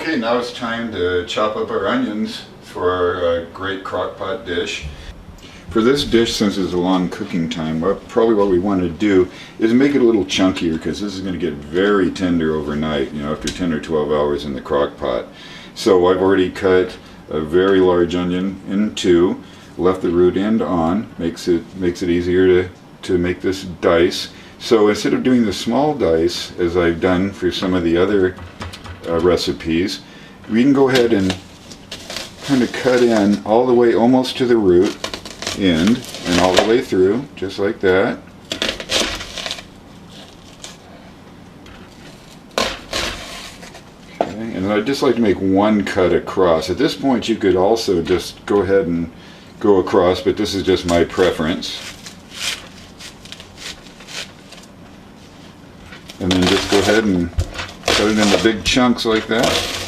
Okay, now it's time to chop up our onions for our great crock pot dish. For this dish, since it's a long cooking time, probably what we want to do is make it a little chunkier, because this is going to get very tender overnight, after 10 or 12 hours in the crock pot. So I've already cut a very large onion in two, left the root end on, makes it easier to make this dice. So instead of doing the small dice, as I've done for some of the other recipes, we can go ahead and kind of cut in all the way almost to the root end and all the way through, just like that. Okay, and I'd just like to make one cut across. At this point you could also just go ahead and go across, but this is just my preference. And then just go ahead and cut it into big chunks like that.